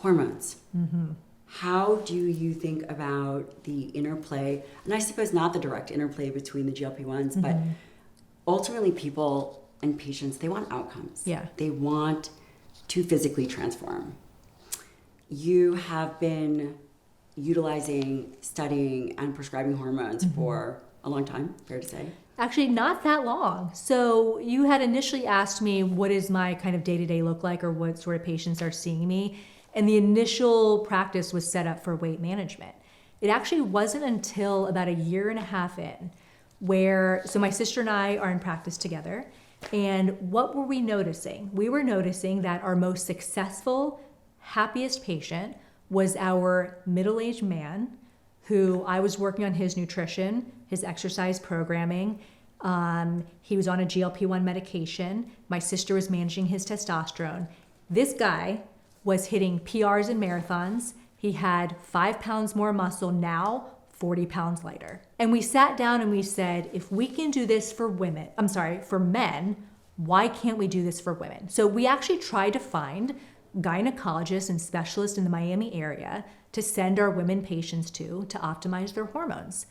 hormones. How do you think about the interplay, and I suppose not the direct interplay between the GLP-1s, but ultimately people and patients, they want outcomes. Yeah. They want to physically transform. You have been utilizing, studying, and prescribing hormones for a long time, fair to say? Actually, not that long. So you had initially asked me, what is my kind of day-to-day look like, or what sort of patients are seeing me? And the initial practice was set up for weight management. It actually wasn't until about 1.5 years in so my sister and I are in practice together. And what were we noticing? We were noticing that our most successful, happiest patient was our middle-aged man who I was working on his nutrition, his exercise programming. He was on a GLP-1 medication. My sister was managing his testosterone. This guy was hitting PRs in marathons. He had 5 pounds more muscle, now 40 pounds lighter. And we sat down and we said, if we can do this for men, why can't we do this for women? So we actually tried to find gynecologists and specialists in the Miami area to send our women patients to optimize their hormones.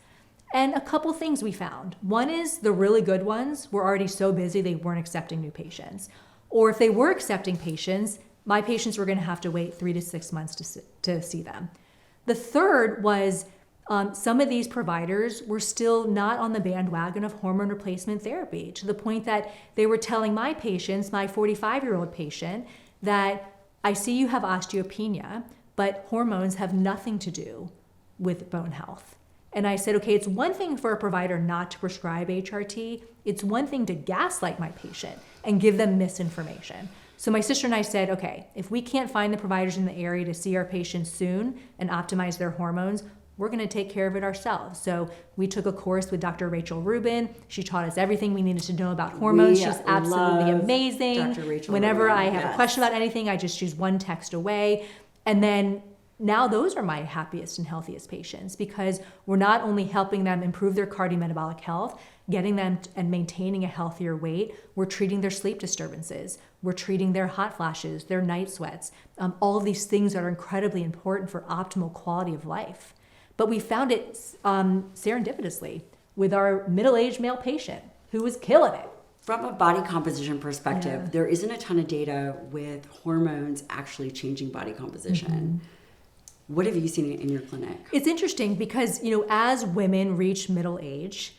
And a couple things we found. One is the really good ones were already so busy they weren't accepting new patients. Or if they were accepting patients, my patients were going to have to wait 3 to 6 months to see them. The third was some of these providers were still not on the bandwagon of hormone replacement therapy, to the point that they were telling my patients, my 45-year-old patient, that I see you have osteopenia, but hormones have nothing to do with bone health. And I said, okay, it's one thing for a provider not to prescribe HRT. It's one thing to gaslight my patient and give them misinformation. So my sister and I said, okay, if we can't find the providers in the area to see our patients soon and optimize their hormones, we're going to take care of it ourselves. So we took a course with Dr. Rachel Rubin. She taught us everything we needed to know about hormones. She's absolutely amazing. Dr. Rachel Whenever Rubin, I have a question about anything, I just choose one text away. And then now those are my happiest and healthiest patients, because we're not only helping them improve their cardiometabolic health, getting them and maintaining a healthier weight, we're treating their sleep disturbances, we're treating their hot flashes, their night sweats, all of these things that are incredibly important for optimal quality of life. But we found it serendipitously with our middle-aged male patient who was killing it. From a body composition perspective, there isn't a ton of data with hormones actually changing body composition. What have you seen in your clinic? It's interesting because, as women reach middle age,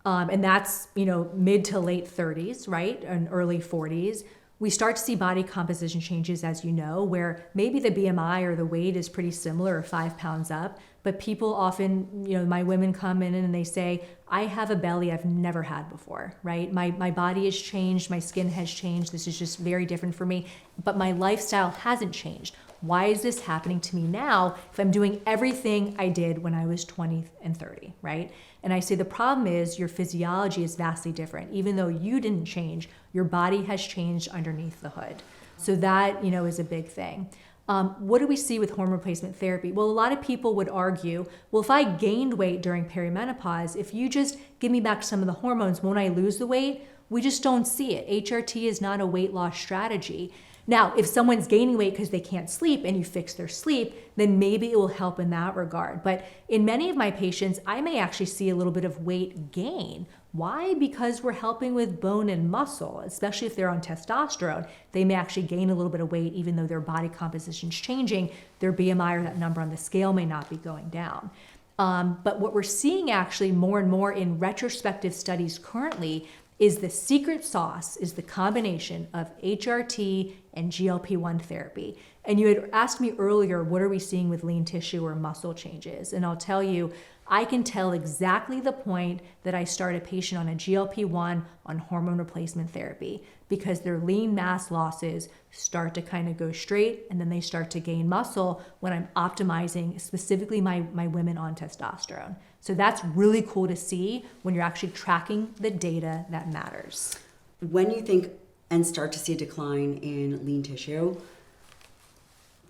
and that's, mid to late 30s, right, and early 40s, we start to see body composition changes, as you know, where maybe the BMI or the weight is pretty similar or 5 pounds up, but people often, my women come in and they say, I have a belly I've never had before, right? My body has changed, my skin has changed, this is just very different for me, but my lifestyle hasn't changed. Why is this happening to me now if I'm doing everything I did when I was 20 and 30, right? And I say the problem is your physiology is vastly different. Even though you didn't change, your body has changed underneath the hood. So that, is a big thing. What do we see with hormone replacement therapy? Well, a lot of people would argue, well, if I gained weight during perimenopause, if you just give me back some of the hormones, won't I lose the weight? We just don't see it. HRT is not a weight loss strategy. Now, if someone's gaining weight because they can't sleep and you fix their sleep, then maybe it will help in that regard. But in many of my patients, I may actually see a little bit of weight gain. Why? Because we're helping with bone and muscle, especially if they're on testosterone. They may actually gain a little bit of weight even though their body composition's changing. Their BMI or that number on the scale may not be going down. But what we're seeing actually more and more in retrospective studies currently is the secret sauce is the combination of HRT and GLP-1 therapy. And you had asked me earlier, what are we seeing with lean tissue or muscle changes? And I'll tell you, I can tell exactly the point that I start a patient on a GLP-1 on hormone replacement therapy, because their lean mass losses start to kind of go straight and then they start to gain muscle when I'm optimizing specifically my women on testosterone. So that's really cool to see when you're actually tracking the data that matters. When you think and start to see a decline in lean tissue,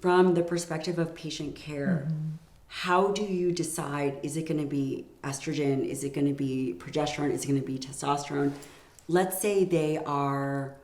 from the perspective of patient care, how do you decide, is it going to be estrogen? Is it going to be progesterone? Is it going to be testosterone? Let's say they are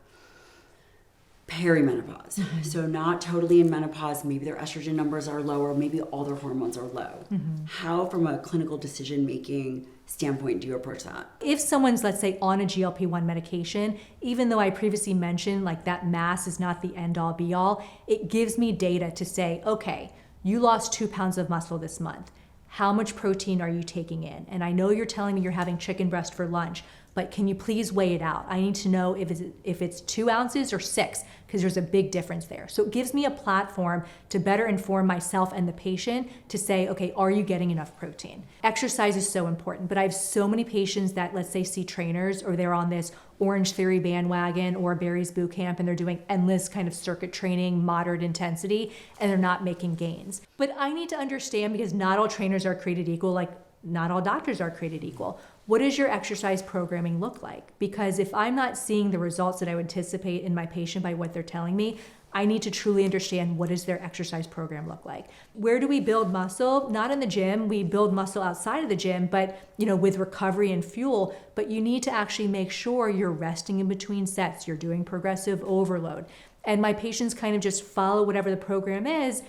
perimenopause. So not totally in menopause, maybe their estrogen numbers are lower, maybe all their hormones are low. How, from a clinical decision-making standpoint, do you approach that? If someone's, let's say, on a GLP-1 medication, even though I previously mentioned like that mass is not the end all be all, it gives me data to say, okay, you lost 2 pounds of muscle this month. How much protein are you taking in? And I know you're telling me you're having chicken breast for lunch, but can you please weigh it out? I need to know if it's 2 ounces or 6, because there's a big difference there. So it gives me a platform to better inform myself and the patient to say, okay, are you getting enough protein? Exercise is so important, but I have so many patients that, let's say, see trainers, or they're on this Orange Theory bandwagon or Barry's boot camp, and they're doing endless kind of circuit training, moderate intensity, and they're not making gains. But I need to understand, because not all trainers are created equal, like not all doctors are created equal. What does your exercise programming look like? Because if I'm not seeing the results that I would anticipate in my patient by what they're telling me, I need to truly understand, what does their exercise program look like? Where do we build muscle? Not in the gym. We build muscle outside of the gym, but with recovery and fuel. But you need to actually make sure you're resting in between sets. You're doing progressive overload. And my patients kind of just follow whatever the program is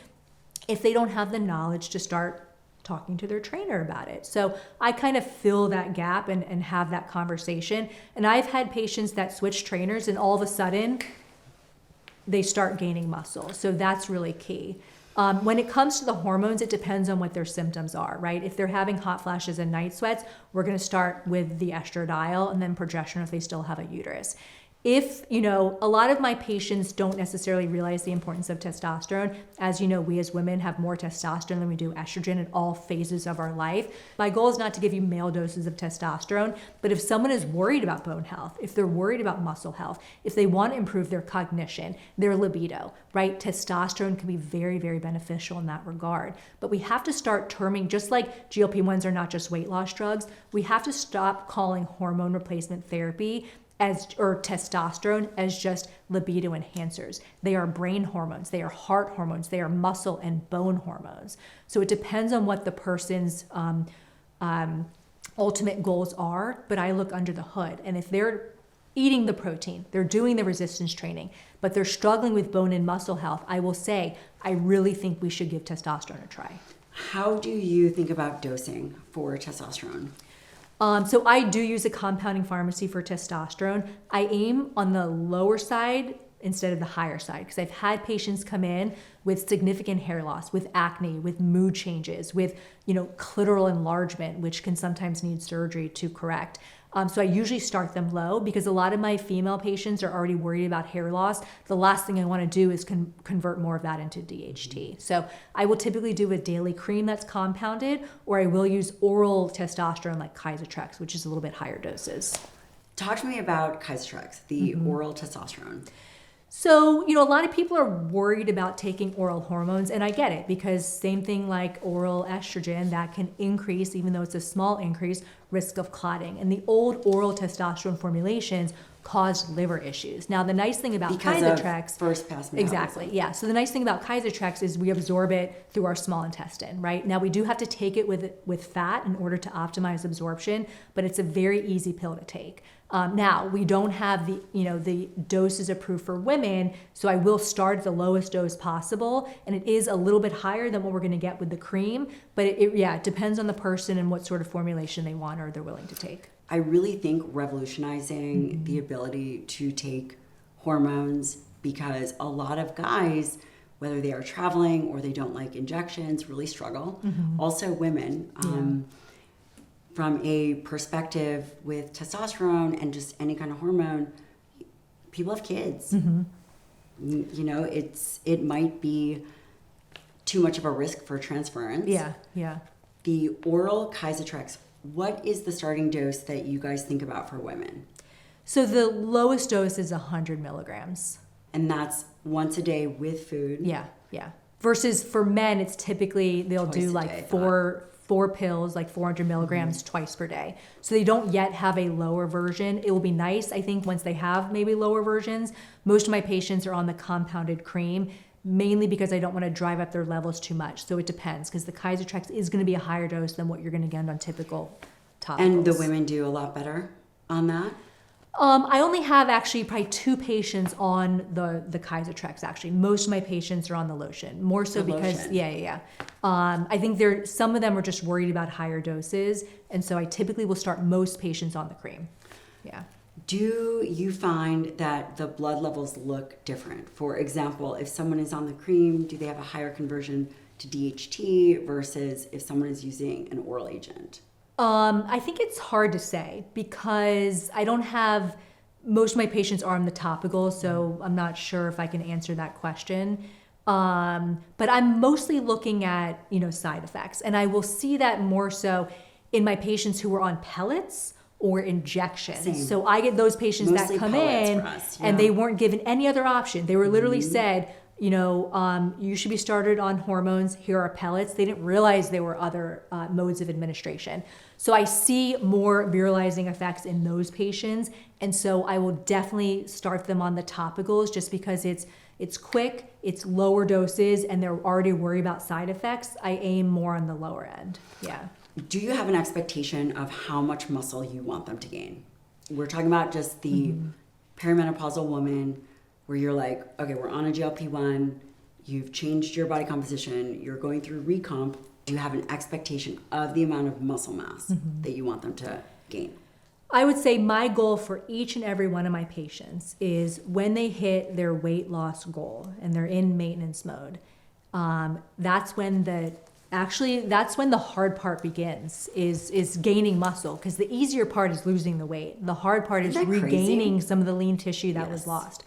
if they don't have the knowledge to start talking to their trainer about it. So I kind of fill that gap and have that conversation. And I've had patients that switch trainers and all of a sudden they start gaining muscle. So that's really key. When it comes to the hormones, it depends on what their symptoms are, right? If they're having hot flashes and night sweats, we're going to start with the estradiol and then progesterone if they still have a uterus. If, a lot of my patients don't necessarily realize the importance of testosterone. As you know, we as women have more testosterone than we do estrogen in all phases of our life. My goal is not to give you male doses of testosterone, but if someone is worried about bone health, if they're worried about muscle health, if they want to improve their cognition, their libido, right? Testosterone can be very, very beneficial in that regard. But we have to start terming, just like GLP-1s are not just weight loss drugs, we have to stop calling hormone replacement therapy or testosterone as just libido enhancers. They are brain hormones, they are heart hormones, they are muscle and bone hormones. So it depends on what the person's ultimate goals are, but I look under the hood. And if they're eating the protein, they're doing the resistance training, but they're struggling with bone and muscle health, I will say, I really think we should give testosterone a try. How do you think about dosing for testosterone? So I do use a compounding pharmacy for testosterone. I aim on the lower side instead of the higher side, because I've had patients come in with significant hair loss, with acne, with mood changes, with clitoral enlargement, which can sometimes need surgery to correct. So I usually start them low, because a lot of my female patients are already worried about hair loss. The last thing I want to do is convert more of that into DHT. So I will typically do a daily cream that's compounded, or I will use oral testosterone like Kyzatrex, which is a little bit higher doses. Talk to me about Kyzatrex, the oral testosterone. So, a lot of people are worried about taking oral hormones, and I get it, because same thing like oral estrogen, that can increase, even though it's a small increase, risk of clotting. And the old oral testosterone formulations caused liver issues. Now, the nice thing about Kyzatrex, first pass metabolism. Exactly, yeah. So the nice thing about Kyzatrex is we absorb it through our small intestine, right? Now, we do have to take it with fat in order to optimize absorption, but it's a very easy pill to take. Now, we don't have the doses approved for women, so I will start at the lowest dose possible, and it is a little bit higher than what we're going to get with the cream, but it depends on the person and what sort of formulation they want or they're willing to take. I really think revolutionizing the ability to take hormones, because a lot of guys, whether they are traveling or they don't like injections, really struggle. Also women. From a perspective with testosterone and just any kind of hormone, people have kids. It might be too much of a risk for transference. Yeah. The oral Kyzatrex, what is the starting dose that you guys think about for women? So the lowest dose is 100 milligrams. And that's once a day with food? Yeah. Versus for men, it's typically, they'll do like four pills, like 400 milligrams twice per day. So they don't yet have a lower version. It will be nice, I think, once they have maybe lower versions. Most of my patients are on the compounded cream, mainly because I don't want to drive up their levels too much. So it depends, because the Kyzatrex is going to be a higher dose than what you're going to get on typical topicals. And the women do a lot better on that? I only have actually probably 2 patients on the Kyzatrex. Actually, most of my patients are on the lotion. More so The because lotion. yeah. I think some of them are just worried about higher doses, and so I typically will start most patients on the cream. Yeah. Do you find that the blood levels look different? For example, if someone is on the cream, do they have a higher conversion to DHT versus if someone is using an oral agent? I think it's hard to say because I don't have, most of my patients are on the topical, so I'm not sure if I can answer that question. But I'm mostly looking at, side effects, and I will see that more so in my patients who are on pellets or injections. Same. So I get those patients Mostly that come pellets in for us, and yeah. they weren't given any other option. They were literally said, you should be started on hormones. Here are pellets. They didn't realize there were other modes of administration. So I see more virilizing effects in those patients. And so I will definitely start them on the topicals just because it's quick, it's lower doses, and they're already worried about side effects. I aim more on the lower end. Yeah. Do you have an expectation of how much muscle you want them to gain? We're talking about just the perimenopausal woman where you're like, okay, we're on a GLP-1, you've changed your body composition, you're going through recomp. Do you have an expectation of the amount of muscle mass that you want them to gain? I would say my goal for each and every one of my patients is when they hit their weight loss goal and they're in maintenance mode, that's when the hard part begins, is gaining muscle, because the easier part is losing the weight. The hard part is Isn't that regaining crazy? some of the lean tissue that Yes. was lost.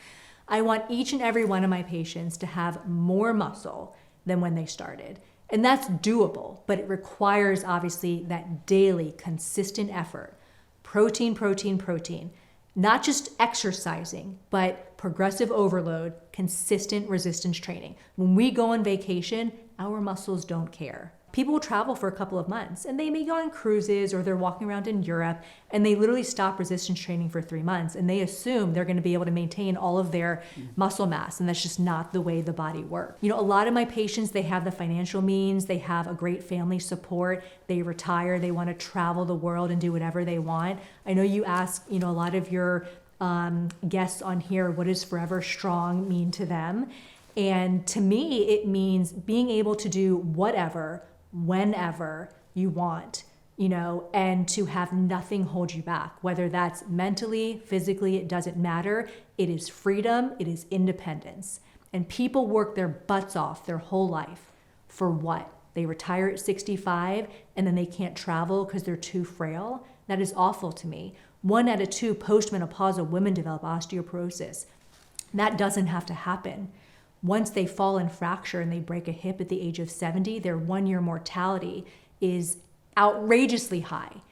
I want each and every one of my patients to have more muscle than when they started. And that's doable, but it requires obviously that daily consistent effort. Protein, protein, protein. Not just exercising, but progressive overload, consistent resistance training. When we go on vacation, our muscles don't care. People will travel for a couple of months and they may go on cruises or they're walking around in Europe and they literally stop resistance training for 3 months and they assume they're going to be able to maintain all of their muscle mass, and that's just not the way the body works. A lot of my patients, they have the financial means, they have a great family support, they retire, they want to travel the world and do whatever they want. I know you ask, a lot of your guests on here, what does forever strong mean to them? And to me, it means being able to do whatever, whenever you want, and to have nothing hold you back, whether that's mentally, physically, it doesn't matter. It is freedom, it is independence. And people work their butts off their whole life. For what? They retire at 65 and then they can't travel because they're too frail. That is awful to me. 1 out of 2 postmenopausal women develop osteoporosis. That doesn't have to happen. Once they fall and fracture and they break a hip at the age of 70, their 1-year mortality is outrageously high.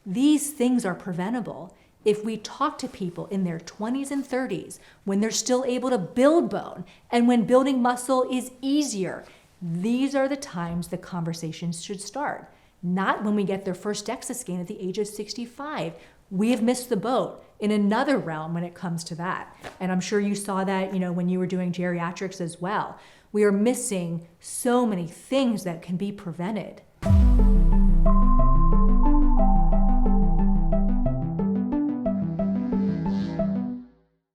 These things are preventable. If we talk to people in their 20s and 30s, when they're still able to build bone and when building muscle is easier, these are the times the conversations should start. Not when we get their first DEXA scan at the age of 65. We have missed the boat in another realm when it comes to that. And I'm sure you saw that, when you were doing geriatrics as well. We are missing so many things that can be prevented.